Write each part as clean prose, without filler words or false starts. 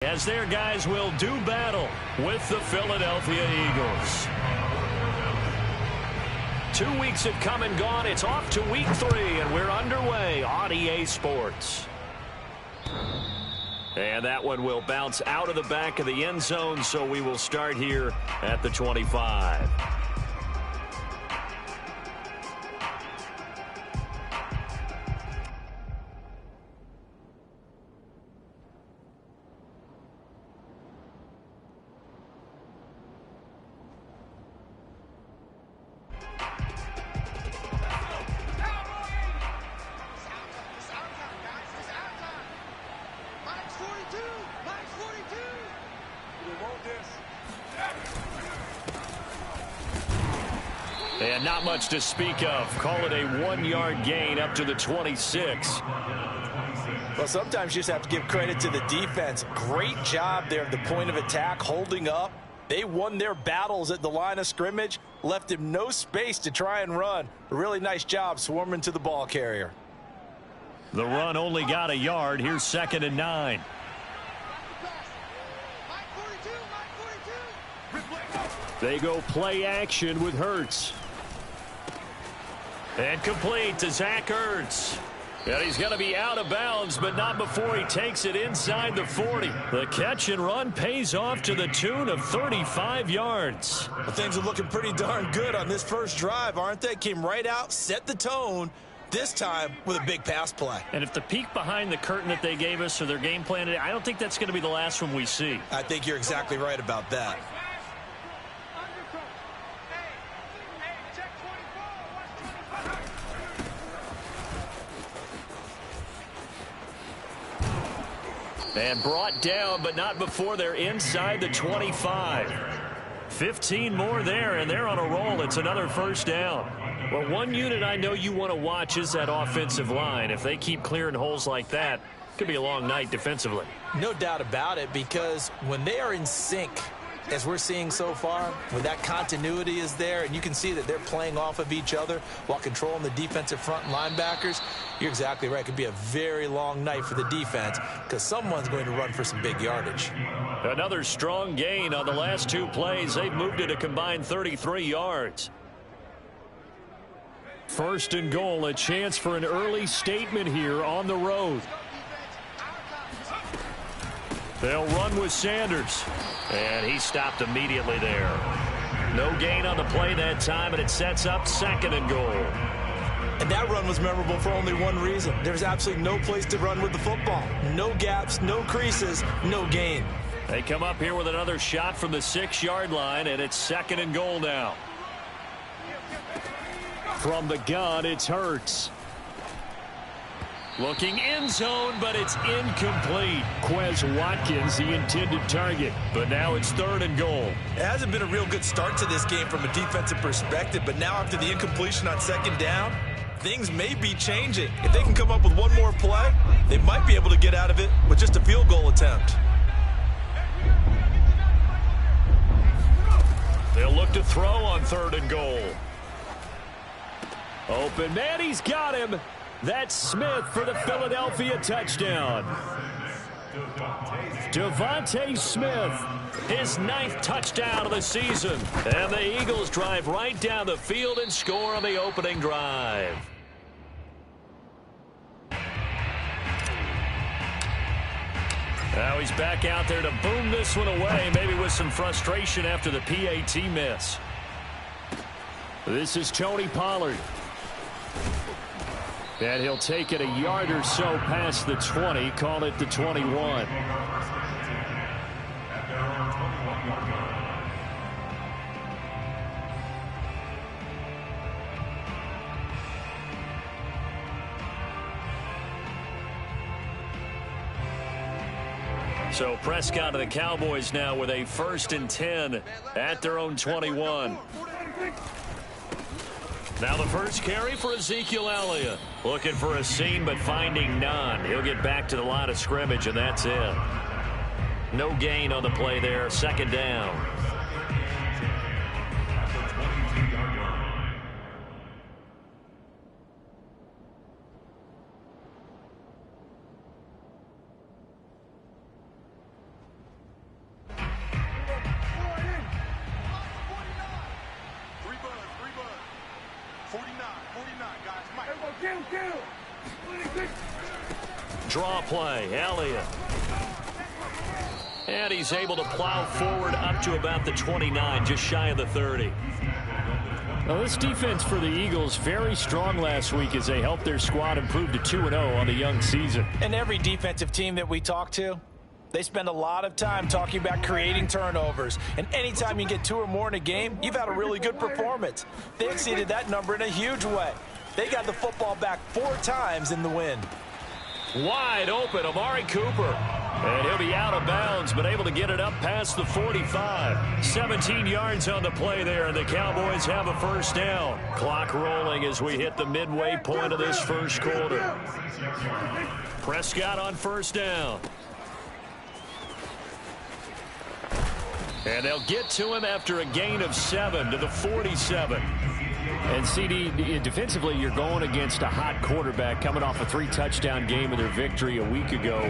As their guys will do battle with the Philadelphia Eagles. 2 weeks have come and gone. It's off to week 3, and we're underway on EA Sports. And that one will bounce out of the back of the end zone, so we will start here at the 25. And not much to speak of. Call it a 1-yard gain up to the 26. Well, sometimes you just have to give credit to the defense. Great job there at the point of attack, holding up. They won their battles at the line of scrimmage, left him no space to try and run. A really nice job swarming to the ball carrier. The run only got a yard. Here's 2nd and 9. They go play action with Hurts. And complete to Zach Ertz. And he's going to be out of bounds, but not before he takes it inside the 40. The catch and run pays off to the tune of 35 yards. Well, things are looking pretty darn good on this first drive, aren't they? Came right out, set the tone, this time with a big pass play. And if the peek behind the curtain that they gave us or their game plan, I don't think that's going to be the last one we see. I think you're exactly right about that. And brought down, but not before they're inside the 25. 15 more there, and they're on a roll. It's another first down. Well, one unit I know you want to watch is that offensive line. If they keep clearing holes like that, it could be a long night defensively. No doubt about it, because when they are in sync, as we're seeing so far, when that continuity is there, and you can see that they're playing off of each other while controlling the defensive front linebackers, you're exactly right. It could be a very long night for the defense because someone's going to run for some big yardage. Another strong gain on the last 2 plays. They've moved it a combined 33 yards. 1st and goal, a chance for an early statement here on the road. They'll run with Sanders. And he stopped immediately there. No gain on the play that time, and it sets up 2nd and goal. And that run was memorable for only one reason. There's absolutely no place to run with the football. No gaps, no creases, no gain. They come up here with another shot from the 6-yard line, and it's 2nd and goal now. From the gun, it's Hurts. Looking end zone, but it's incomplete. Quez Watkins, the intended target. But now it's 3rd and goal. It hasn't been a real good start to this game from a defensive perspective, but now after the incompletion on 2nd down, things may be changing. If they can come up with one more play, they might be able to get out of it with just a field goal attempt. They'll look to throw on 3rd and goal. Open man, he's got him. That's Smith for the Philadelphia touchdown. Devontae Smith, his 9th touchdown of the season. And the Eagles drive right down the field and score on the opening drive. Now he's back out there to boom this one away, maybe with some frustration after the PAT miss. This is Tony Pollard. And he'll take it a yard or so past the 20, call it the 21. So Prescott and the Cowboys now with a 1st and 10 at their own 21. Now the first carry for Ezekiel Elliott. Looking for a seam, but finding none. He'll get back to the line of scrimmage, and that's it. No gain on the play there. 2nd down. Draw play, Elliott. And he's able to plow forward up to about the 29, just shy of the 30. Well, this defense for the Eagles very strong last week as they helped their squad improve to 2-0 on the young season. And every defensive team that we talk to, they spend a lot of time talking about creating turnovers. And anytime you get 2 or more in a game, you've had a really good performance. They exceeded that number in a huge way. They got the football back 4 times in the win. Wide open, Amari Cooper. And he'll be out of bounds, but able to get it up past the 45. 17 yards on the play there, and the Cowboys have a first down. Clock rolling as we hit the midway point of this first quarter. Prescott on first down. And they'll get to him after a gain of 7 to the 47. And CD, defensively, you're going against a hot quarterback coming off a 3-touchdown game of their victory a week ago.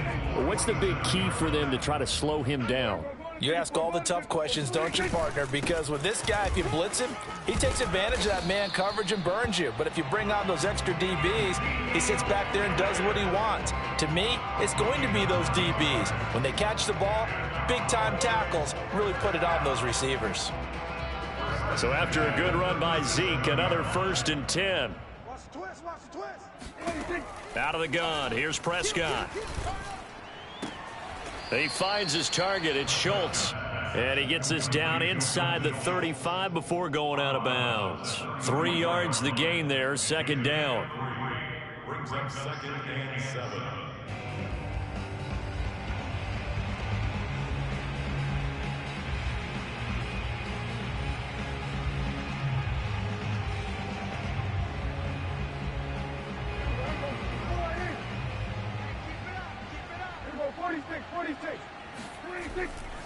What's the big key for them to try to slow him down? You ask all the tough questions, don't you, partner? Because with this guy, if you blitz him, he takes advantage of that man coverage and burns you. But if you bring on those extra DBs, he sits back there and does what he wants. To me, it's going to be those DBs. When they catch the ball, big-time tackles really put it on those receivers. So after a good run by Zeke, another 1st and 10. Watch the twist, watch the twist. Out of the gun, here's Prescott. He finds his target, it's Schultz. And he gets this down inside the 35 before going out of bounds. 3 yards the gain there, 2nd down. Brings up 2nd and 7.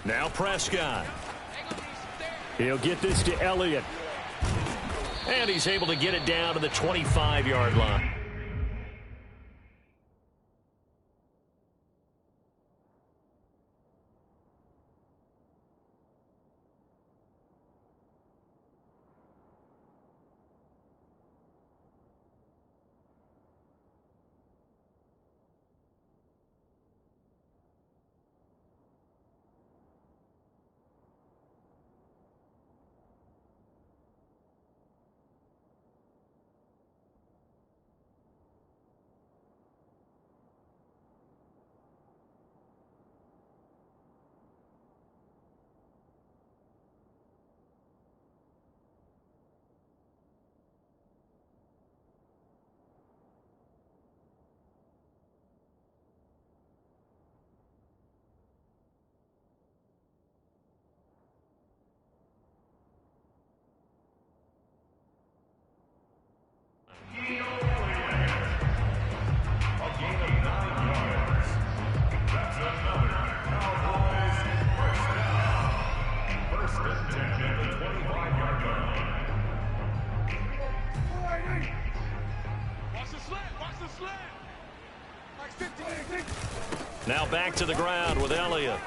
Now Prescott. He'll get this to Elliott. And he's able to get it down to the 25-yard line. Now back to the ground with Elliott.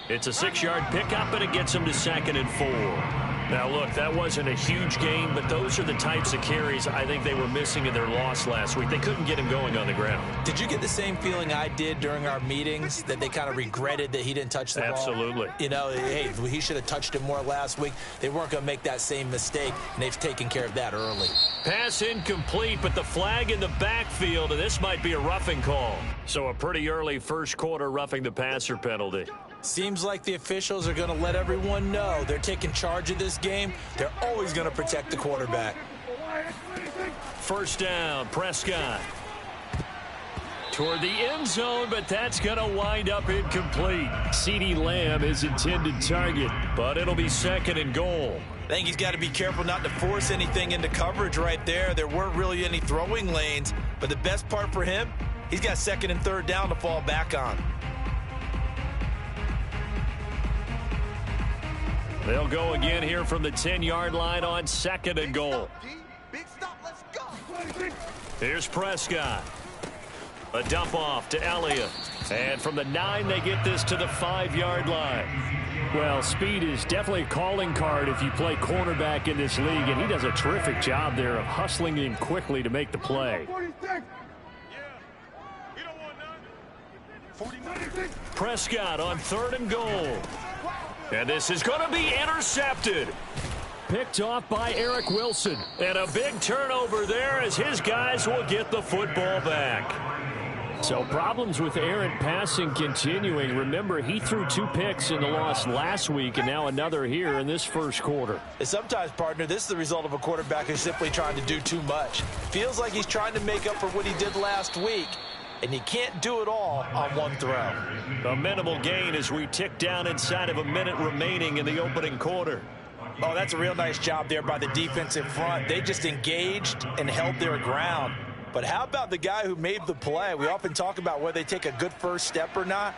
It's a 6-yard pickup, and it gets him to 2nd and 4. Now, look, that wasn't a huge gain, but those are the types of carries I think they were missing in their loss last week. They couldn't get him going on the ground. Did you get the same feeling I did during our meetings, that they kind of regretted that he didn't touch the ball? Absolutely. You know, hey, he should have touched it more last week. They weren't going to make that same mistake, and they've taken care of that early. Pass incomplete, but the flag in the backfield, and this might be a roughing call. So a pretty early first quarter roughing the passer penalty. Seems like the officials are going to let everyone know they're taking charge of this game. They're always going to protect the quarterback. First down, Prescott. Toward the end zone, but that's going to wind up incomplete. CeeDee Lamb is intended target, but it'll be 2nd and goal. I think he's got to be careful not to force anything into coverage right there. There weren't really any throwing lanes, but the best part for him, he's got 2nd and 3rd down to fall back on. They'll go again here from the 10-yard line on 2nd and goal. Big stop, let's go. Here's Prescott. A dump off to Elliott. And from the 9, they get this to the 5-yard line. Well, speed is definitely a calling card if you play cornerback in this league, and he does a terrific job there of hustling in quickly to make the play. Prescott on 3rd and goal. And this is going to be intercepted. Picked off by Eric Wilson. And a big turnover there as his guys will get the football back. So problems with errant passing continuing. Remember, he threw 2 picks in the loss last week and now another here in this first quarter. And sometimes, partner, this is the result of a quarterback who's simply trying to do too much. Feels like he's trying to make up for what he did last week, and he can't do it all on one throw. A minimal gain as we tick down inside of a minute remaining in the opening quarter. Oh, that's a real nice job there by the defensive front. They just engaged and held their ground. But how about the guy who made the play? We often talk about whether they take a good first step or not.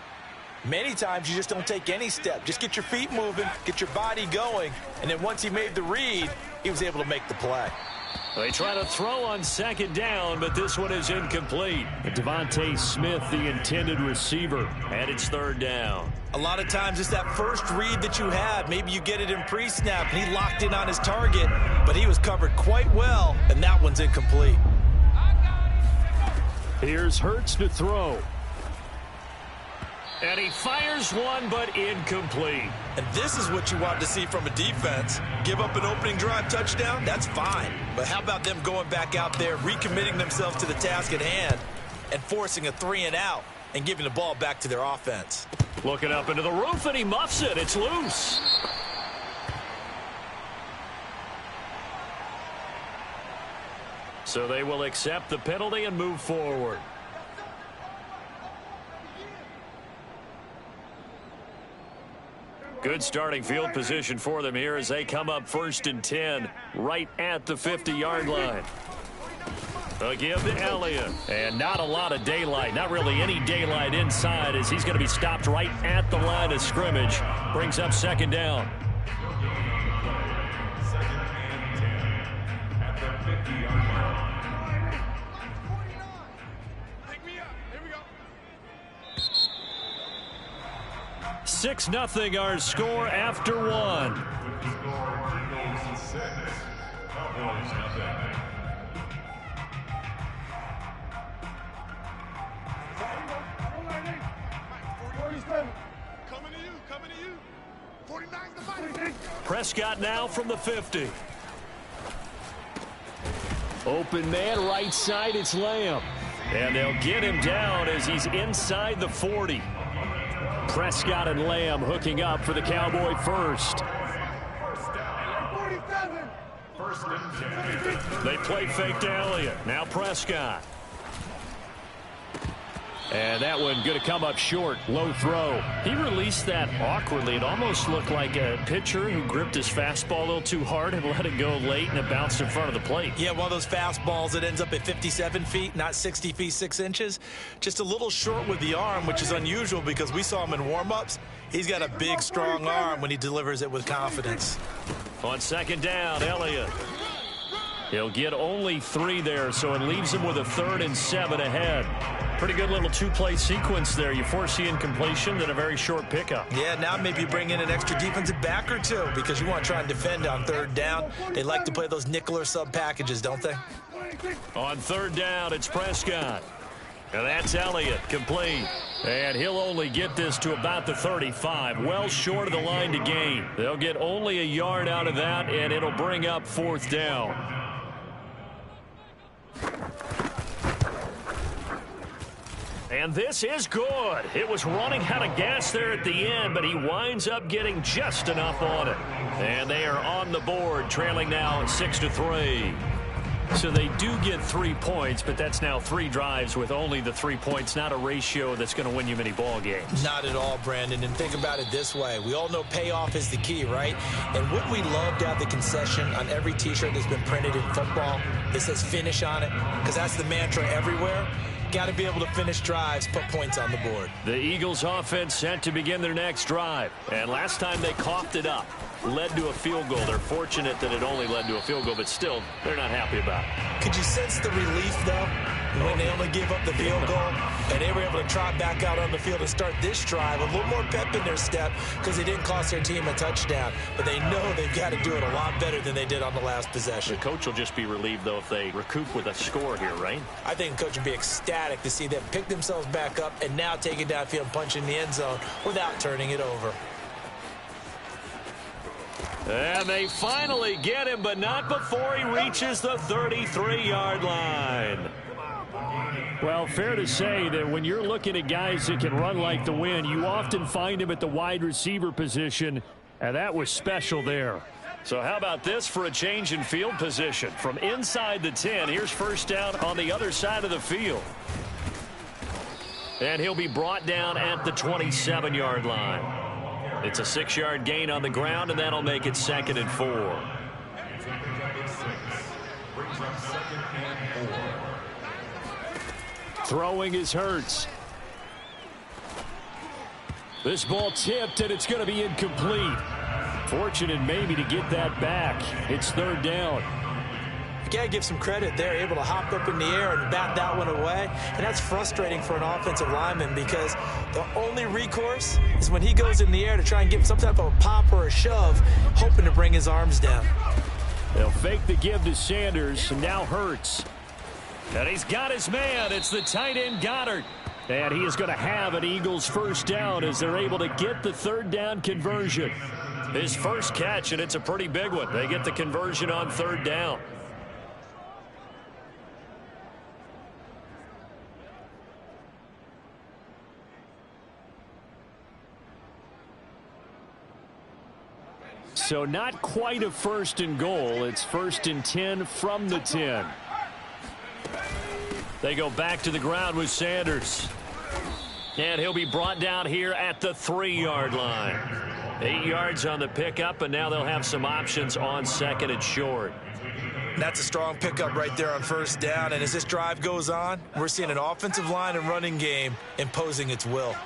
Many times you just don't take any step. Just get your feet moving, get your body going, and then once he made the read, he was able to make the play. They try to throw on 2nd down, but this one is incomplete. Devontae Smith, the intended receiver, and it's 3rd down. A lot of times it's that first read that you had. Maybe you get it in pre-snap, and he locked in on his target, but he was covered quite well, and that one's incomplete. Here's Hurts to throw. And he fires one, but incomplete. And this is what you want to see from a defense. Give up an opening drive touchdown, that's fine. But how about them going back out there, recommitting themselves to the task at hand, and forcing a 3-and-out and giving the ball back to their offense. Looking up into the roof, and he muffs it. It's loose. So they will accept the penalty and move forward. Good starting field position for them here as they come up 1st and 10 right at the 50-yard line. A give to Elliott. And not a lot of daylight, not really any daylight inside as he's going to be stopped right at the line of scrimmage. Brings up 2nd down. 2nd and 10 at the 50-yard line. 6-0 our score after 1. Eagles 6, Cowboys nothing. Coming to you. 49's the fight. Prescott now from the 50. Open man, right side, it's Lamb. And they'll get him down as he's inside the 40. Prescott and Lamb hooking up for the Cowboy first. 1st and 10. They play fake to Elliott. Now Prescott. And that one going to come up short. Low throw. He released that awkwardly. It almost looked like a pitcher who gripped his fastball a little too hard and let it go late, and it bounced in front of the plate. Yeah, one of those fastballs that ends up at 57 feet, not 60 feet 6 inches. Just a little short with the arm, which is unusual because we saw him in warm-ups. He's got a big, strong arm when he delivers it with confidence. On 2nd down, Elliott. He'll get only 3 there, so it leaves him with a 3rd and 7 ahead. Pretty good little 2-play sequence there. You force the incompletion, then a very short pickup. Yeah, now maybe you bring in an extra defensive back or 2 because you want to try and defend on 3rd down. They like to play those nickel or sub packages, don't they? On 3rd down, it's Prescott. And that's Elliott, complete. And he'll only get this to about the 35, well short of the line to gain. They'll get only a yard out of that, and it'll bring up 4th down. And this is good. It was running out of gas there at the end, but he winds up getting just enough on it. And they are on the board, trailing now 6-3. So they do get 3 points, but that's now 3 drives with only the 3 points, not a ratio that's going to win you many ball games. Not at all, Brandon. And think about it this way. We all know payoff is the key, right? And wouldn't we love to have the concession on every T-shirt that's been printed in football that says finish on it? Because that's the mantra everywhere. Got to be able to finish drives, put points on the board. The Eagles offense set to begin their next drive. And last time they coughed it up, led to a field goal. They're fortunate that it only led to a field goal, but still, they're not happy about it. Could you sense the relief, though? when they only gave up the field goal, and they were able to trot back out on the field and start this drive. A little more pep in their step because they didn't cost their team a touchdown. But they know they've got to do it a lot better than they did on the last possession. The coach will just be relieved, though, if they recoup with a score here, right? I think the coach would be ecstatic to see them pick themselves back up and now take it downfield and punch in the end zone without turning it over. And they finally get him, but not before he reaches the 33-yard line. Well, fair to say that when you're looking at guys that can run like the wind, you often find him at the wide receiver position, and that was special there. So how about this for a change in field position? From inside the 10, here's first down on the other side of the field. And he'll be brought down at the 27-yard line. It's a 6-yard gain on the ground, and that'll make it 2nd and 4. Throwing is Hurts. This ball tipped, and it's going to be incomplete. Fortunate maybe to get that back. It's 3rd down. You got to give some credit there, able to hop up in the air and bat that one away. And that's frustrating for an offensive lineman because the only recourse is when he goes in the air to try and get some type of a pop or a shove, hoping to bring his arms down. They'll fake the give to Sanders, and now Hurts. And he's got his man. It's the tight end Goddard. And he is going to have an Eagles first down as they're able to get the 3rd down conversion. His first catch, and it's a pretty big one. They get the conversion on 3rd down. So not quite a 1st and goal. It's 1st and 10 from the 10. They go back to the ground with Sanders. And he'll be brought down here at the 3-yard line. 8 yards on the pickup, and now they'll have some options on 2nd and short. That's a strong pickup right there on 1st down. And as this drive goes on, we're seeing an offensive line and running game imposing its will.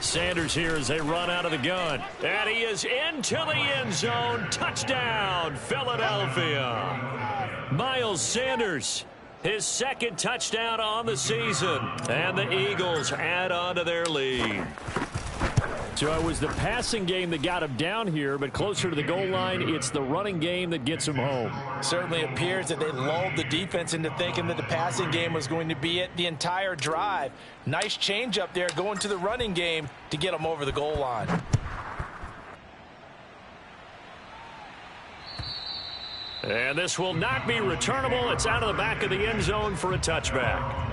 Sanders here as they run out of the gun. And he is into the end zone. Touchdown, Philadelphia. Miles Sanders, his 2nd touchdown on the season. And the Eagles add on to their lead. So it was the passing game that got him down here, but closer to the goal line, it's the running game that gets him home. Certainly appears that they lulled the defense into thinking that the passing game was going to be it the entire drive. Nice change up there going to the running game to get them over the goal line. And this will not be returnable. It's out of the back of the end zone for a touchback.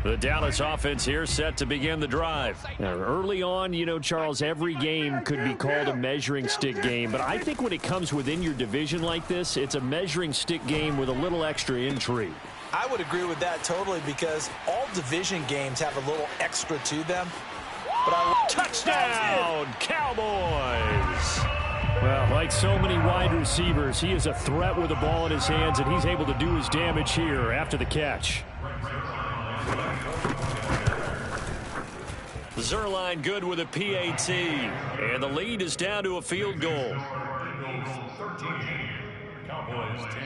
The Dallas offense here set to begin the drive. Now, early on, you know, Charles, every game could be called a measuring stick game. But I think when it comes within your division like this, it's a measuring stick game with a little extra intrigue. I would agree with that totally because all division games have a little extra to them. But Touchdown, Cowboys! Well, like so many wide receivers, he is a threat with the ball in his hands, and he's able to do his damage here after the catch. Zuerlein good with a PAT, and the lead is down to a field goal. Eagles 13, Cowboys 10.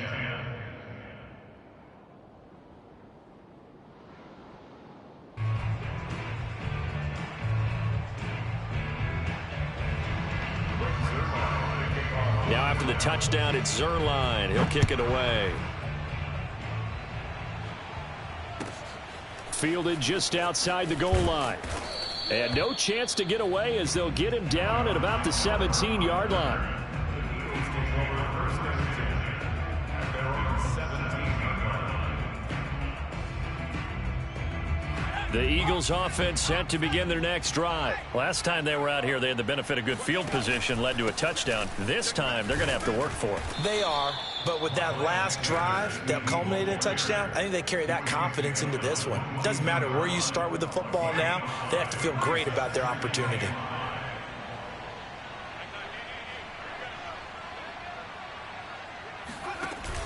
Now after the touchdown, it's Zuerlein. He'll kick it away. Fielded just outside the goal line. And no chance to get away as they'll get him down at about the 17-yard line. The Eagles offense set to begin their next drive. Last time they were out here, they had the benefit of good field position, led to a touchdown. This time, they're going to have to work for it. they are, but with that last drive that culminated in a touchdown, I think they carry that confidence into this one. It doesn't matter where you start with the football now, they have to feel great about their opportunity.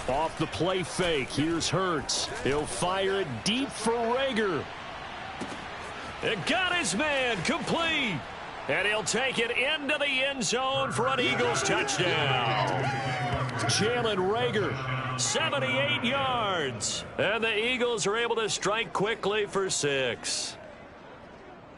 Off the play fake, here's Hurts. He'll fire it deep for Reagor. It got his man complete. And he'll take it into the end zone for an Eagles touchdown. Jalen Reagor, 78 yards. And the Eagles are able to strike quickly for 6.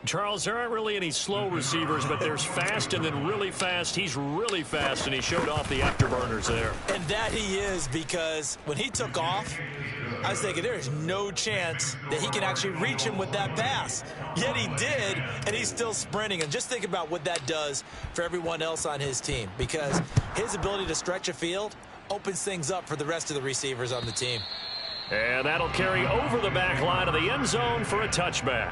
Charles, there aren't really any slow receivers, but there's fast and then really fast. He's really fast, and he showed off the afterburners there. And that he is, because when he took off, I was thinking there is no chance that he can actually reach him with that pass. Yet he did, and he's still sprinting. And just think about what that does for everyone else on his team, because his ability to stretch a field opens things up for the rest of the receivers on the team. And that'll carry over the back line of the end zone for a touchback.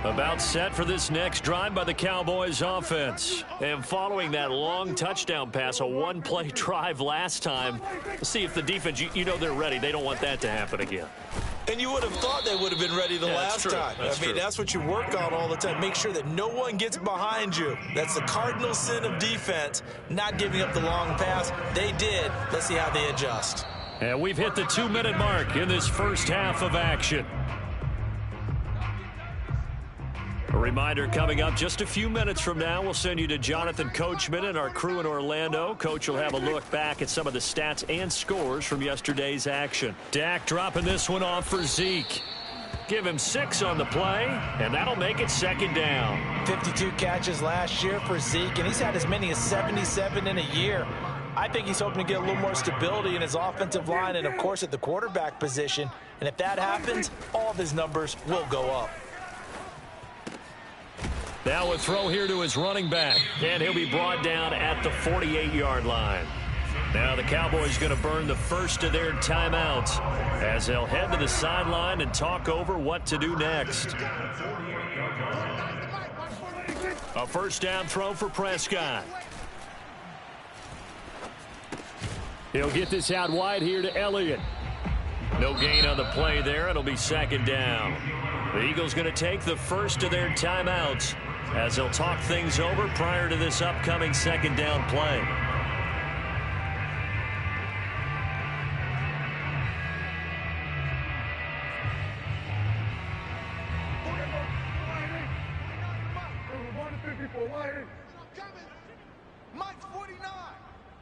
About set for this next drive by the Cowboys offense. And following that long touchdown pass, a one-play drive last time, let's see if the defense, you know they're ready. They don't want that to happen again. And you would have thought they would have been ready the last time. I mean, that's what you work on all the time. Make sure that no one gets behind you. That's the cardinal sin of defense, not giving up the long pass. They did. Let's see how they adjust. And we've hit the 2-minute mark in this first half of action. A reminder coming up just a few minutes from now, we'll send you to Jonathan Coachman and our crew in Orlando. Coach will have a look back at some of the stats and scores from yesterday's action. Dak dropping this one off for Zeke. Give him 6 on the play, and that'll make it second down. 52 catches last year for Zeke, and he's had as many as 77 in a year. I think he's hoping to get a little more stability in his offensive line and, of course, at the quarterback position. And if that happens, all of his numbers will go up. Now a throw here to his running back, and he'll be brought down at the 48-yard line. Now the Cowboys going to burn the first of their timeouts as they'll head to the sideline and talk over what to do next. A first down throw for Prescott. He'll get this out wide here to Elliott. No gain on the play there. It'll be second down. The Eagles going to take the first of their timeouts as they'll talk things over prior to this upcoming second down play. Mike's 49.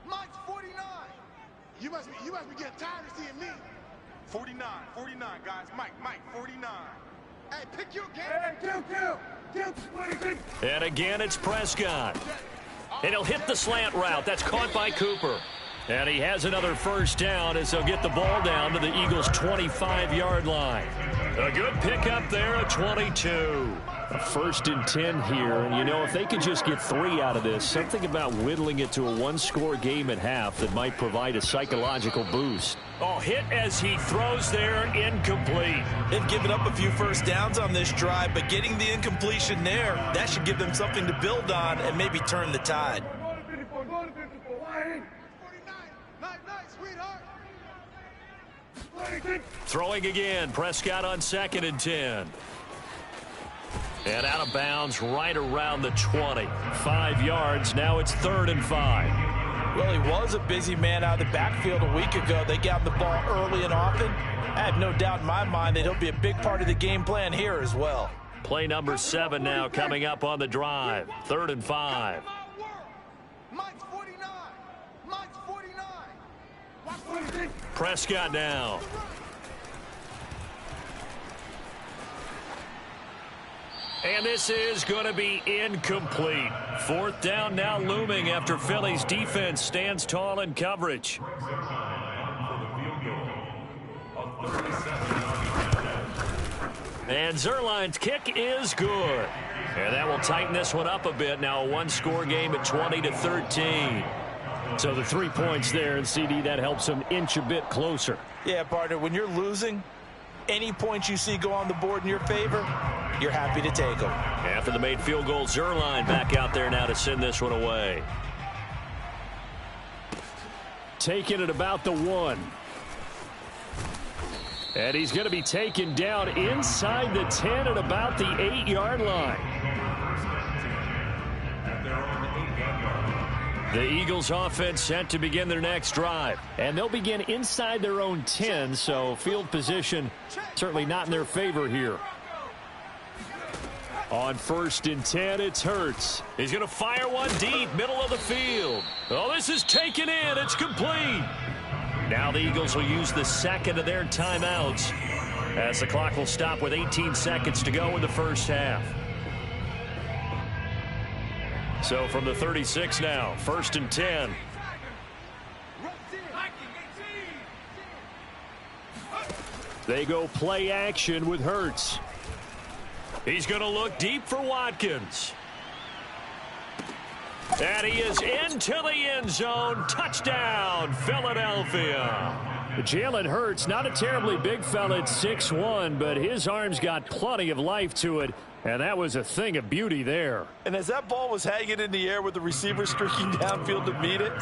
Mike's 49. You must be getting tired of seeing me. 49, guys. Mike, 49. Hey, pick your game. Hey, kill. And again, it's Prescott. And he'll hit the slant route. That's caught by Cooper. And he has another first down as they'll get the ball down to the Eagles' 25-yard line. A good pickup there at 22. A 1st and 10 here, and you know, if they can just get 3 out of this, something about whittling it to a one-score game at half that might provide a psychological boost. Oh, hit as he throws there, incomplete. They've given up a few first downs on this drive, but getting the incompletion there, that should give them something to build on and maybe turn the tide. Throwing again, Prescott on 2nd and 10. And out of bounds right around the 20. 5 yards, now it's 3rd and 5. Well, he was a busy man out of the backfield a week ago. They got the ball early and often. I have no doubt in my mind that he'll be a big part of the game plan here as well. Play number 7 now coming up on the drive. 3rd and 5. Mike's 49. Mike's 49. Prescott now. And this is going to be incomplete. 4th down now looming after Philly's defense stands tall in coverage. And Zuerlein's kick is good. And that will tighten this one up a bit. Now a one-score game at 20-13. So the 3 points there, and CD, that helps them inch a bit closer. Yeah, partner, when you're losing, any points you see go on the board in your favor, you're happy to take them. After the made field goal, Zuerlein back out there now to send this one away. Taking it about the 1. And he's going to be taken down inside the 10 at about the 8-yard line. The Eagles offense set to begin their next drive. And they'll begin inside their own 10, so field position certainly not in their favor here. On 1st and 10, it's Hurts. He's going to fire one deep, middle of the field. Oh, this is taken in. It's complete. Now the Eagles will use the second of their timeouts as the clock will stop with 18 seconds to go in the first half. So from the 36 now, 1st and 10. They go play action with Hurts. He's going to look deep for Watkins. And he is into the end zone. Touchdown, Philadelphia. Jalen Hurts, not a terribly big fella at 6'1", but his arms got plenty of life to it. And that was a thing of beauty there. And as that ball was hanging in the air with the receiver streaking downfield to meet it,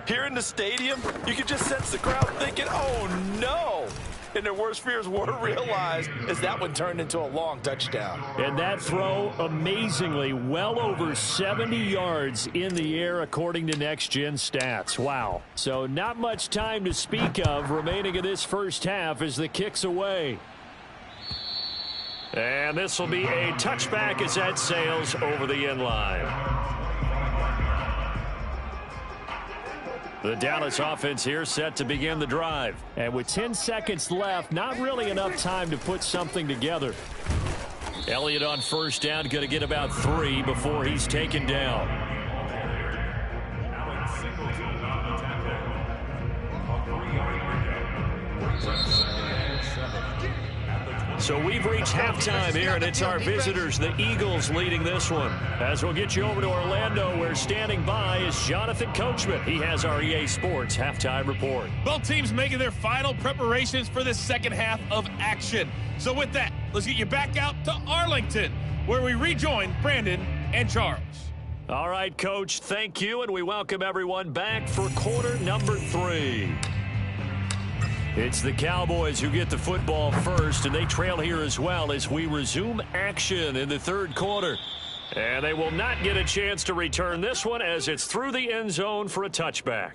here in the stadium, you could just sense the crowd thinking, oh, no. And their worst fears were realized as that one turned into a long touchdown. And that throw, amazingly, well over 70 yards in the air, according to Next Gen Stats. Wow. So not much time to speak of remaining in this first half as the kick's away. And this will be a touchback as that sails over the end line. The Dallas offense here set to begin the drive. And with 10 seconds left, not really enough time to put something together. Elliott on 1st down, going to get about 3 before he's taken down. So we've reached halftime here, and it's our visitors, the Eagles, leading this one. As we'll get you over to Orlando, where standing by is Jonathan Coachman. He has our EA Sports halftime report. Both teams making their final preparations for the second half of action. So with that, let's get you back out to Arlington, where we rejoin Brandon and Charles. All right, Coach, thank you, and we welcome everyone back for quarter number 3. It's the Cowboys who get the football first, and they trail here as well as we resume action in the third quarter. And they will not get a chance to return this one as it's through the end zone for a touchback.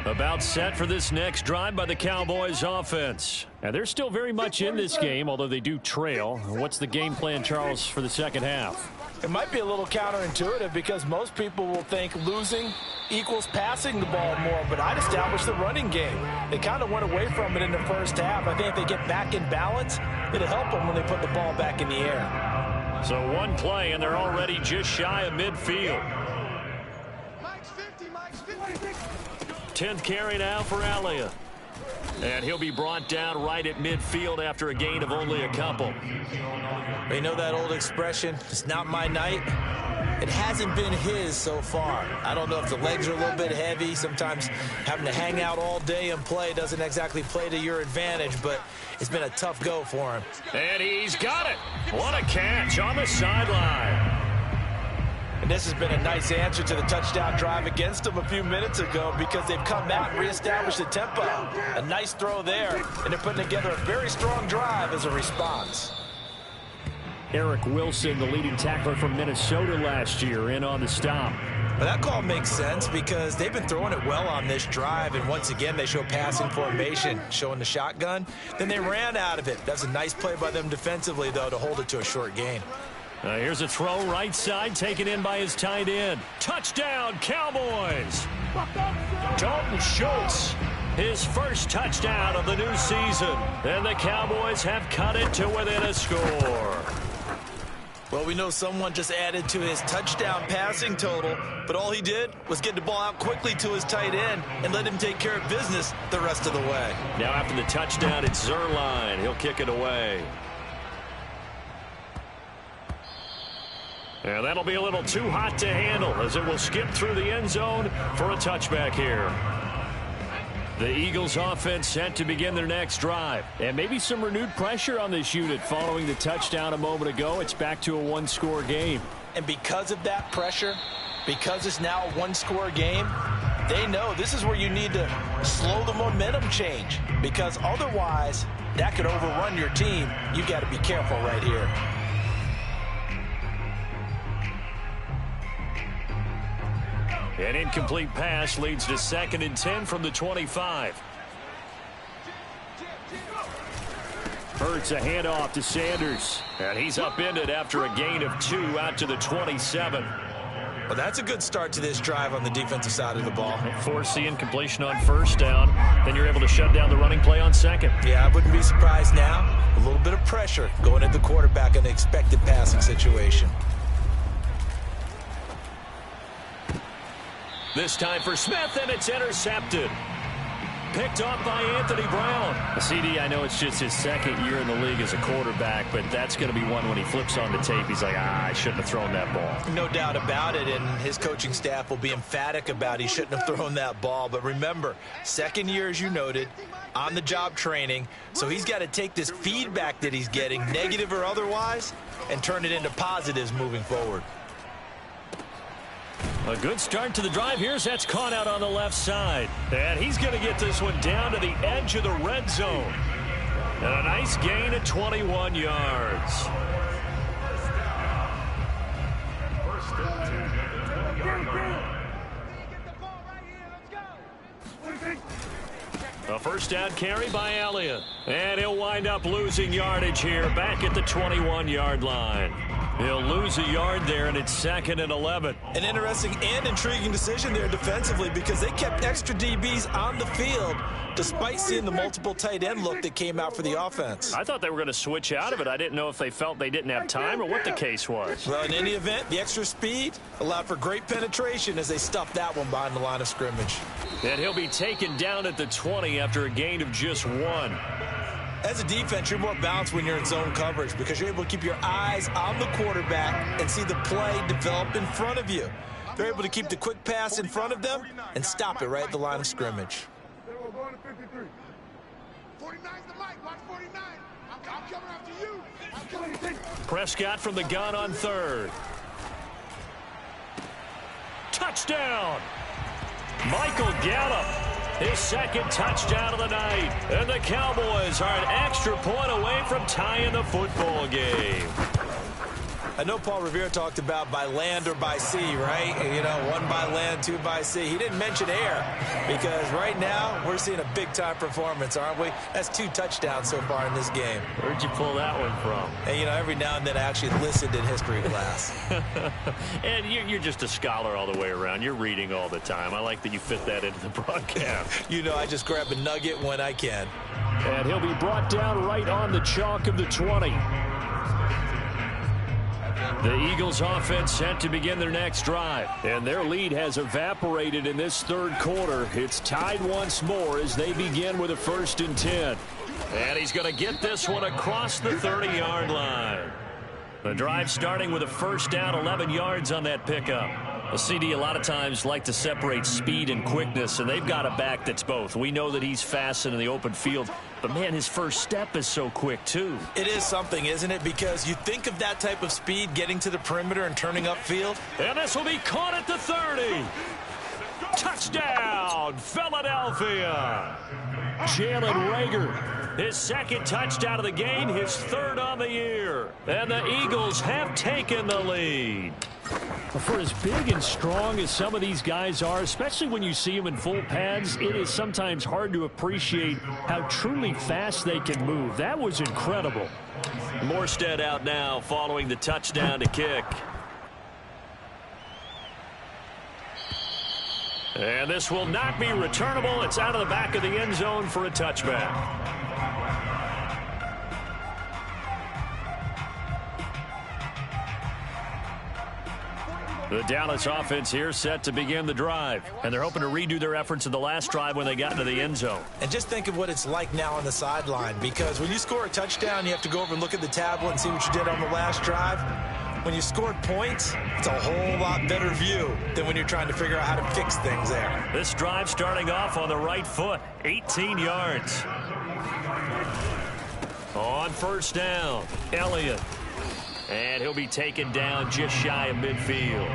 About set for this next drive by the Cowboys offense. And they're still very much in this game, although they do trail. What's the game plan, Charles, for the second half? It might be a little counterintuitive because most people will think losing equals passing the ball more, but I'd establish the running game. They kind of went away from it in the first half. I think if they get back in balance, it'll help them when they put the ball back in the air. So one play, and they're already just shy of midfield. Mike's 50, Mike's 50. 10th carry now for Elliott. And he'll be brought down right at midfield after a gain of only a couple. You know that old expression, it's not my night? It hasn't been his so far. I don't know if the legs are a little bit heavy. Sometimes having to hang out all day and play doesn't exactly play to your advantage, but it's been a tough go for him. And he's got it. What a catch on the sideline. And this has been a nice answer to the touchdown drive against them a few minutes ago because they've come out and reestablished the tempo. A nice throw there, and they're putting together a very strong drive as a response. Eric Wilson, the leading tackler from Minnesota last year, in on the stop. Well, that call makes sense because they've been throwing it well on this drive, and once again they show passing formation, showing the shotgun. Then they ran out of it. That's a nice play by them defensively, though, to hold it to a short gain. Here's a throw right side, taken in by his tight end. Touchdown, Cowboys! Dalton Schultz, his first touchdown of the new season. And the Cowboys have cut it to within a score. Well, we know someone just added to his touchdown passing total, but all he did was get the ball out quickly to his tight end and let him take care of business the rest of the way. Now after the touchdown, it's Zuerlein. He'll kick it away. And that'll be a little too hot to handle as it will skip through the end zone for a touchback here. The Eagles offense set to begin their next drive. And maybe some renewed pressure on this unit following the touchdown a moment ago. It's back to a one-score game. And because of that pressure, because it's now a one-score game, They know this is where you need to slow the momentum change, because otherwise that could overrun your team. You've got to be careful right here. An incomplete pass leads to 2nd and 10 from the 25. Hurts a handoff to Sanders. And he's upended after a gain of 2 out to the 27. Well, that's a good start to this drive on the defensive side of the ball. Force the incompletion on 1st down. Then you're able to shut down the running play on 2nd. Yeah, I wouldn't be surprised now. A little bit of pressure going at the quarterback in the expected passing situation. This time for Smith, and it's intercepted. Picked off by Anthony Brown. CD, I know it's just his 2nd year in the league as a quarterback, but that's going to be one when he flips on the tape. He's like, I shouldn't have thrown that ball. No doubt about it, and his coaching staff will be emphatic about he shouldn't have thrown that ball. But remember, 2nd year, as you noted, on-the-job training, so he's got to take this feedback that he's getting, negative or otherwise, and turn it into positives moving forward. A good start to the drive. Here's that's caught out on the left side. And he's going to get this one down to the edge of the red zone. And a nice gain of 21 yards. A 1st down carry by Elliott. And he'll wind up losing yardage here back at the 21-yard line. He'll lose a yard there, and it's 2nd and 11. An interesting and intriguing decision there defensively, because they kept extra DBs on the field despite seeing the multiple tight end look that came out for the offense. I thought they were going to switch out of it. I didn't know if they felt they didn't have time or what the case was. Well, in any event, the extra speed allowed for great penetration as they stuffed that one behind the line of scrimmage. And he'll be taken down at the 20 after a gain of just 1. As a defense, you're more balanced when you're in zone coverage because you're able to keep your eyes on the quarterback and see the play develop in front of you. They're able to keep the quick pass in front of them and stop it right at the line of scrimmage. 49's the mic. Watch 49. I'm coming after you. I'm coming. Prescott from the gun on 3rd. Touchdown! Michael Gallup. His 2nd touchdown of the night. And the Cowboys are an extra point away from tying the football game. I know Paul Revere talked about by land or by sea, right? You know, 1 by land, 2 by sea. He didn't mention air because right now we're seeing a big-time performance, aren't we? That's 2 touchdowns so far in this game. Where'd you pull that one from? And, you know, every now and then I actually listened in history class. And you're just a scholar all the way around. You're reading all the time. I like that you fit that into the broadcast. You know, I just grab a nugget when I can. And he'll be brought down right on the chalk of the 20. The Eagles offense set to begin their next drive. And their lead has evaporated in this 3rd quarter. It's tied once more as they begin with a 1st and 10. And he's going to get this one across the 30-yard line. The drive starting with a 1st down, 11 yards on that pickup. A CD a lot of times like to separate speed and quickness, and they've got a back that's both. We know that he's fast in the open field, but, man, his first step is so quick, too. It is something, isn't it? Because you think of that type of speed getting to the perimeter and turning upfield. And this will be caught at the 30. Touchdown, Philadelphia. Jalen Reagor, his 2nd touchdown of the game, his 3rd on the year. And the Eagles have taken the lead. For as big and strong as some of these guys are, especially when you see them in full pads, it is sometimes hard to appreciate how truly fast they can move. That was incredible. Morstead out now following the touchdown to kick. And this will not be returnable. It's out of the back of the end zone for a touchback. The Dallas offense here set to begin the drive. And they're hoping to redo their efforts in the last drive when they got into the end zone. And just think of what it's like now on the sideline, because when you score a touchdown, you have to go over and look at the tablet and see what you did on the last drive. When you scored points, it's a whole lot better view than when you're trying to figure out how to fix things there. This drive starting off on the right foot, 18 yards. On 1st down, Elliott. And he'll be taken down just shy of midfield.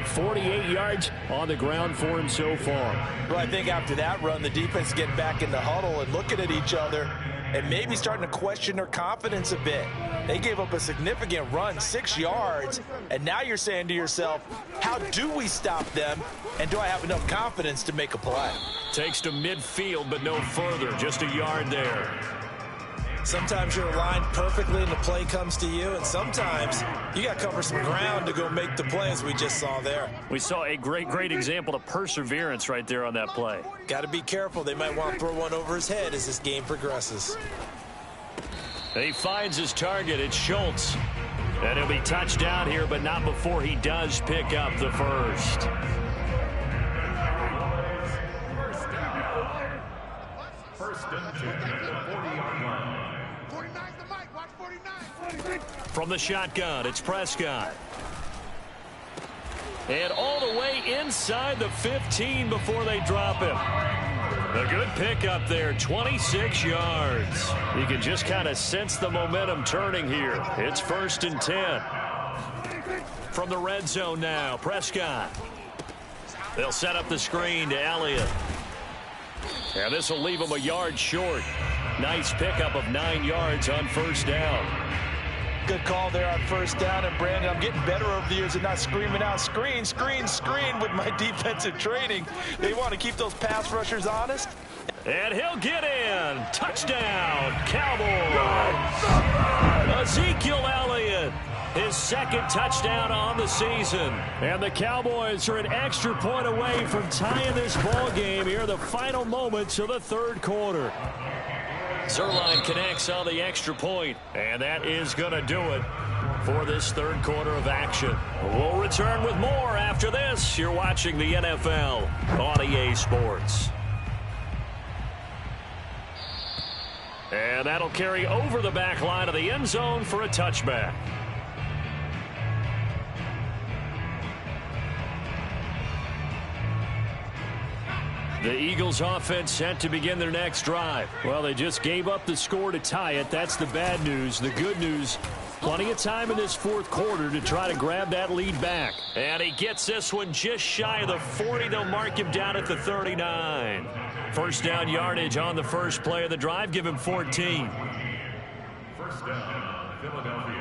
48 yards on the ground for him so far. Well, I think after that run, the defense is getting back in the huddle and looking at each other and maybe starting to question their confidence a bit. They gave up a significant run, 6 yards, and now you're saying to yourself, how do we stop them, and do I have enough confidence to make a play? Takes to midfield, but no further, just a yard there. Sometimes you're aligned perfectly and the play comes to you, and sometimes you got to cover some ground to go make the play, as we just saw there. We saw a great example of perseverance right there on that play. Got to be careful. They might want to throw one over his head as this game progresses. He finds his target. It's Schultz. And he'll be touched down here, but not before he does pick up the first. First and 10 at the 40-yard line. 49's the mic. Watch 49. From the shotgun, it's Prescott. And all the way inside the 15 before they drop him. A good pickup there, 26 yards. You can just kind of sense the momentum turning here. It's 1st and 10. From the red zone now, Prescott. They'll set up the screen to Elliott. And this will leave him a yard short. Nice pickup of 9 yards on first down. Good call there on first down. And, Brandon, I'm getting better over the years and not screaming out, screen, screen, screen with my defensive training. They want to keep those pass rushers honest. And he'll get in. Touchdown, Cowboys. Ezekiel Elliott, his second touchdown on the season. And the Cowboys are an extra point away from tying this ball game here in the final moments of the third quarter. Zuerlein connects on the extra point, and that is going to do it for this third quarter of action. We'll return with more after this. You're watching the NFL on EA Sports. And that'll carry over the back line of the end zone for a touchback. The Eagles offense set to begin their next drive. Well, they just gave up the score to tie it. That's the bad news. The good news, plenty of time in this fourth quarter to try to grab that lead back. And he gets this one just shy of the 40. They'll mark him down at the 39. First down yardage on the first play of the drive. Give him 14. First down, Philadelphia.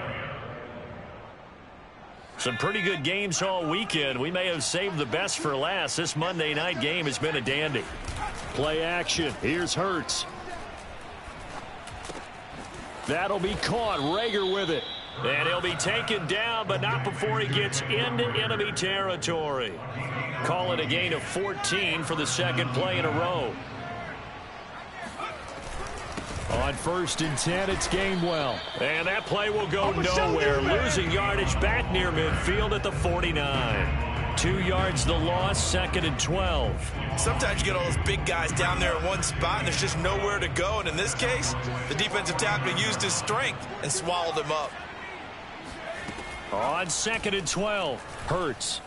Some pretty good games all weekend. We may have saved the best for last. This Monday night game has been a dandy. Play action. Here's Hurts. That'll be caught. Rager with it. And he'll be taken down, but not before he gets into enemy territory. Call it a gain of 14 for the second play in a row. On 1st and 10, it's Gainwell. And that play will go nowhere. Losing yardage back near midfield at the 49. 2 yards the loss, 2nd and 12. Sometimes you get all those big guys down there in one spot, and there's just nowhere to go. And in this case, the defensive tackle used his strength and swallowed him up. On 2nd and 12, Hurts.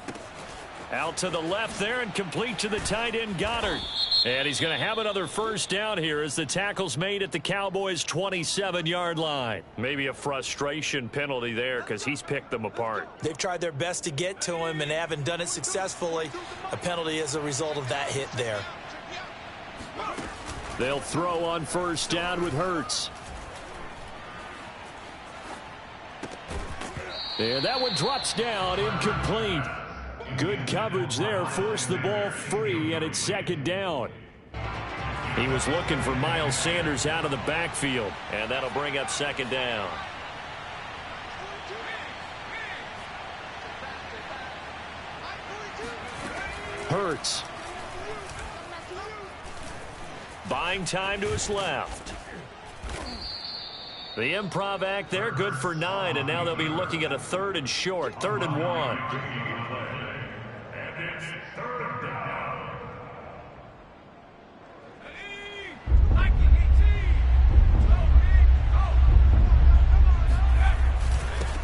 Out to the left there and complete to the tight end Goddard. And he's going to have another first down here as the tackle's made at the Cowboys' 27-yard line. Maybe a frustration penalty there because he's picked them apart. They've tried their best to get to him and haven't done it successfully. A penalty as a result of that hit there. They'll throw on first down with Hurts. And that one drops down, incomplete. Good coverage there, forced the ball free, and it's 2nd down. He was looking for Miles Sanders out of the backfield, and that'll bring up 2nd down. Hurts. Buying time to his left. The improv act there, good for 9, and now they'll be looking at a 3rd and short, 3rd and 1.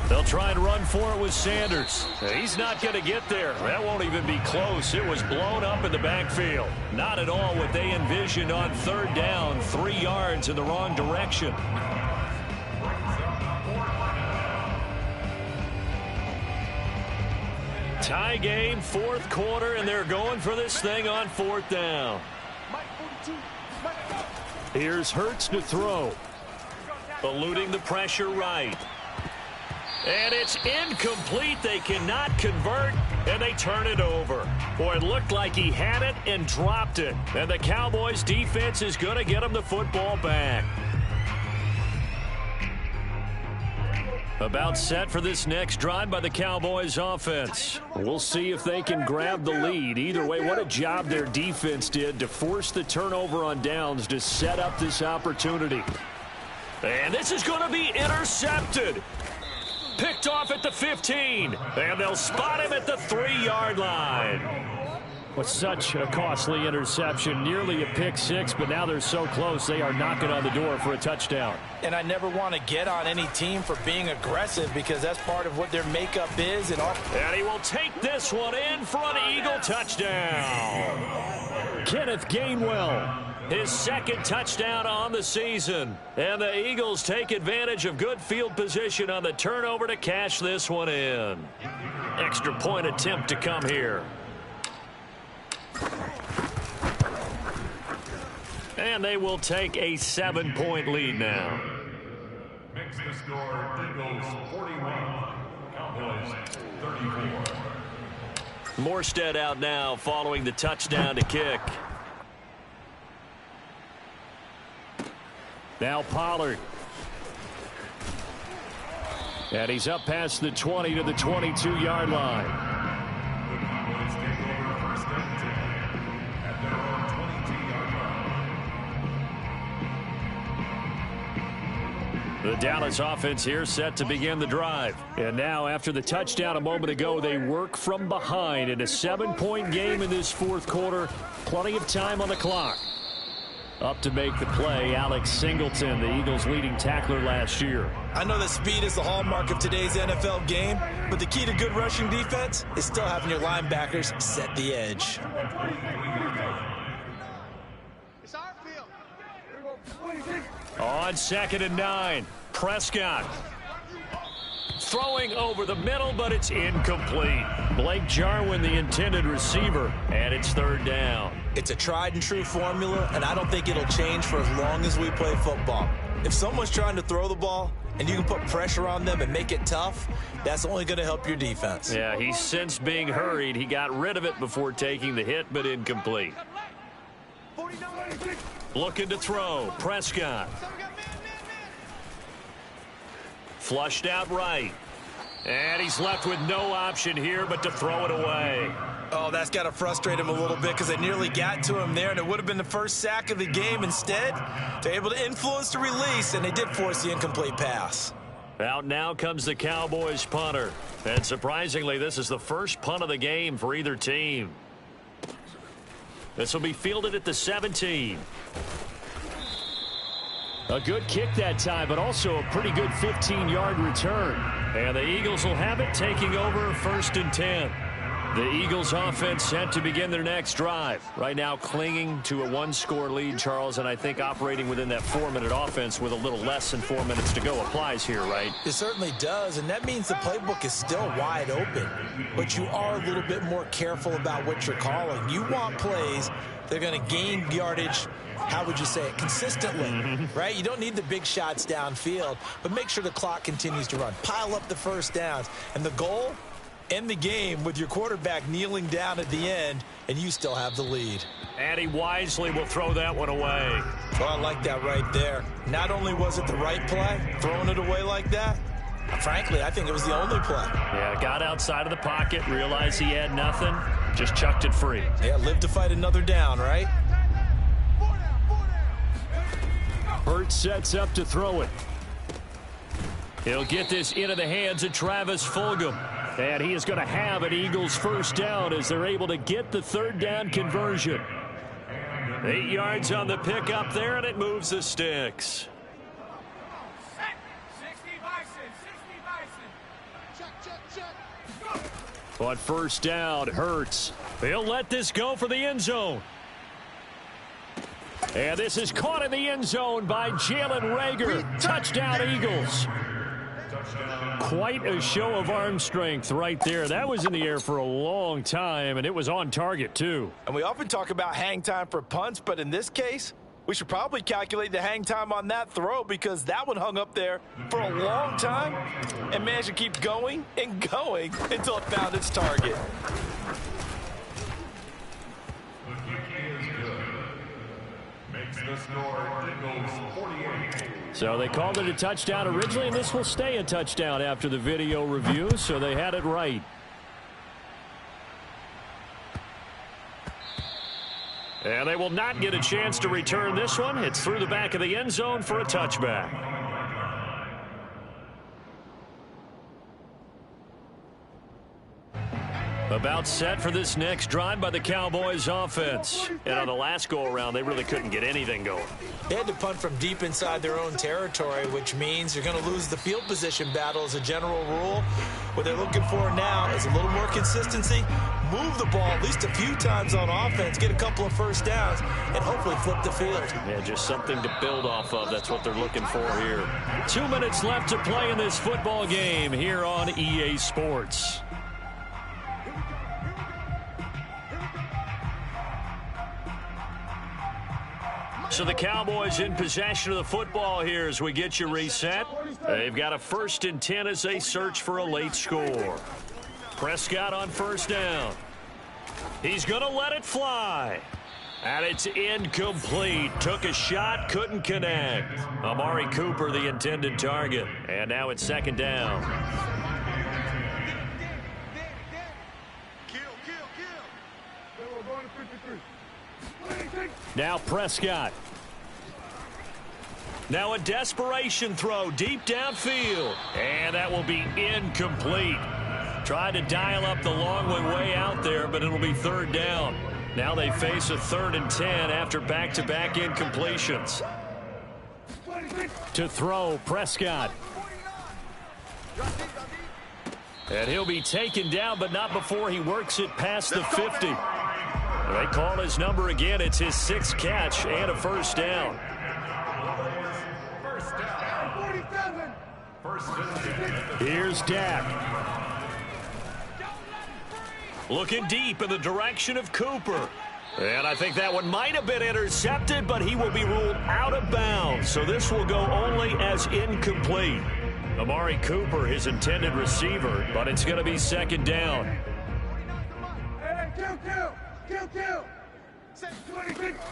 They'll try and run for it with Sanders. He's not going to get there. That won't even be close. It was blown up in the backfield. Not at all what they envisioned on 3rd down. 3 yards in the wrong direction. Tie game, fourth quarter, and they're going for this thing on fourth down. Here's Hurts to throw. Eluding the pressure right. And it's incomplete. They cannot convert, and they turn it over. Boy, it looked like he had it and dropped it. And the Cowboys defense is going to get him the football back. About set for this next drive by the Cowboys offense. We'll see if they can grab the lead. Either way, what a job their defense did to force the turnover on downs to set up this opportunity. And this is going to be intercepted. Picked off at the 15. And they'll spot him at the 3-yard line. With such a costly interception, nearly a pick six, but now they're so close they are knocking on the door for a touchdown. And I never want to get on any team for being aggressive because that's part of what their makeup is. And he will take this one in for an Eagle touchdown. Kenneth Gainwell, his second touchdown on the season. And the Eagles take advantage of good field position on the turnover to cash this one in. Extra point attempt to come here. And they will take a 7-point lead now. Makes the score Eagles 41, Cowboys 34. Morstead out now following the touchdown to kick. Now Pollard. And he's up past the 20 to the 22-yard line. The Dallas offense here set to begin the drive. And now after the touchdown a moment ago, they work from behind in a 7-point game in this fourth quarter. Plenty of time on the clock. Up to make the play, Alex Singleton, the Eagles' leading tackler last year. I know that speed is the hallmark of today's NFL game, but the key to good rushing defense is still having your linebackers set the edge. It's our field. On 2nd and 9, Prescott throwing over the middle, but it's incomplete. Blake Jarwin, the intended receiver, and it's 3rd down. It's a tried and true formula, and I don't think it'll change for as long as we play football. If someone's trying to throw the ball and you can put pressure on them and make it tough, that's only going to help your defense. Yeah, he's since being hurried. He got rid of it before taking the hit, but incomplete. Looking to throw. Prescott. Flushed out right. And he's left with no option here but to throw it away. Oh, that's got to frustrate him a little bit because they nearly got to him there, and it would have been the first sack of the game. Instead, they're able to influence the release, and they did force the incomplete pass. Out now comes the Cowboys punter. And surprisingly, this is the first punt of the game for either team. This will be fielded at the 17. A good kick that time, but also a pretty good 15-yard return. And the Eagles will have it, taking over 1st and 10. The Eagles offense set to begin their next drive. Right now clinging to a 1-score lead, Charles, and I think operating within that 4-minute offense with a little less than 4 minutes to go applies here, right? It certainly does, and that means the playbook is still wide open. But you are a little bit more careful about what you're calling. You want plays that are going to gain yardage, how would you say it, consistently, right? You don't need the big shots downfield, but make sure the clock continues to run. Pile up the first downs, and the goal, end the game with your quarterback kneeling down at the end, and you still have the lead. And he wisely will throw that one away. Well, I like that right there. Not only was it the right play, throwing it away like that, frankly, I think it was the only play. Yeah, got outside of the pocket, realized he had nothing, just chucked it free. Yeah, live to fight another down, right? Hurts sets up to throw it. He'll get this into the hands of Travis Fulgham. And he is going to have an Eagles first down as they're able to get the 3rd down conversion. 8 yards on the pickup there, and it moves the sticks. 60 Bison. Check. On 1st down, Hurts. He'll let this go for the end zone. And this is caught in the end zone by Jalen Reagor. Touchdown, Eagles. Quite a show of arm strength right there. That was in the air for a long time, and it was on target, too. And we often talk about hang time for punts, but in this case, we should probably calculate the hang time on that throw because that one hung up there for a long time and managed to keep going and going until it found its target. Makes the score Eagles 48. So they called it a touchdown originally, and this will stay a touchdown after the video review, so they had it right. And they will not get a chance to return this one. It's through the back of the end zone for a touchback. About set for this next drive by the Cowboys offense. And on the last go-around, they really couldn't get anything going. They had to punt from deep inside their own territory, which means you're going to lose the field position battle as a general rule. What they're looking for now is a little more consistency, move the ball at least a few times on offense, get a couple of first downs, and hopefully flip the field. Yeah, just something to build off of. That's what they're looking for here. 2 minutes left to play in this football game here on EA Sports. So the Cowboys in possession of the football here as we get you reset. They've got a 1st and 10 as they search for a late score. Prescott on first down. He's going to let it fly. And it's incomplete. Took a shot, couldn't connect. Amari Cooper, the intended target. And now it's 2nd down. Now Prescott. Now a desperation throw deep downfield. And that will be incomplete. Tried to dial up the long way out there, but it'll be 3rd down. Now they face a 3rd and 10 after back-to-back incompletions. To throw, Prescott. And he'll be taken down, but not before he works it past the 50. They call his number again. It's his 6th catch and a 1st down. Here's Dak. Looking deep in the direction of Cooper. And I think that one might have been intercepted, but he will be ruled out of bounds. So this will go only as incomplete. Amari Cooper, his intended receiver, but it's going to be 2nd down.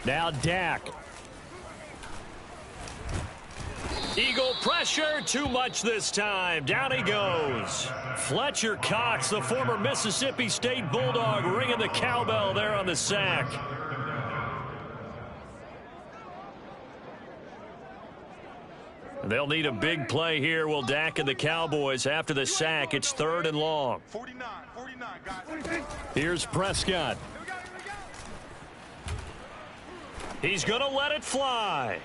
Now Dak. Eagle pressure, too much this time. Down he goes. Fletcher Cox, the former Mississippi State Bulldog, ringing the cowbell there on the sack. They'll need a big play here, will Dak and the Cowboys after the sack. It's 3rd and long. 49, guys. Here's Prescott. He's going to let it fly.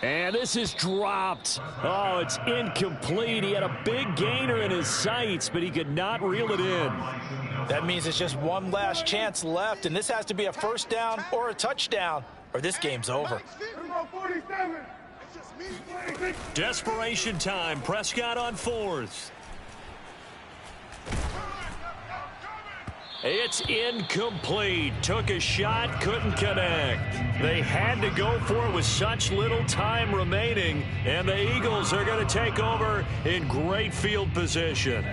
And this is dropped. Oh, it's incomplete. He had a big gainer in his sights, but he could not reel it in. That means it's just one last chance left, and this has to be a 1st down or a touchdown, or this game's over. Desperation time. Prescott on 4th. It's incomplete. Took a shot, couldn't connect. They had to go for it with such little time remaining, and the Eagles are going to take over in great field position.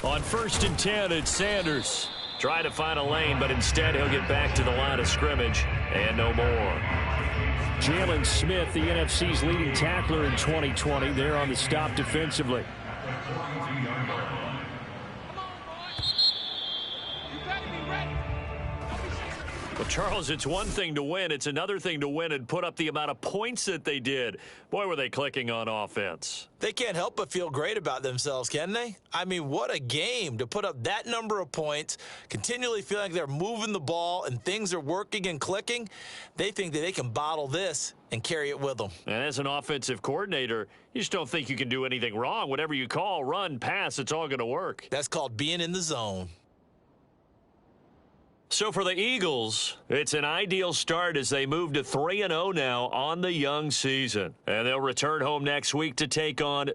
On 1st and 10, it's Sanders. Trying to find a lane, but instead he'll get back to the line of scrimmage and no more. Jalen Smith, the NFC's leading tackler in 2020, there on the stop defensively. Well, Charles, it's one thing to win. It's another thing to win and put up the amount of points that they did. Boy, were they clicking on offense. They can't help but feel great about themselves, can they? I mean, what a game to put up that number of points, continually feeling like they're moving the ball and things are working and clicking. They think that they can bottle this and carry it with them. And as an offensive coordinator, you just don't think you can do anything wrong. Whatever you call, run, pass, it's all going to work. That's called being in the zone. So for the Eagles, it's an ideal start as they move to 3-0 now on the young season. And they'll return home next week to take on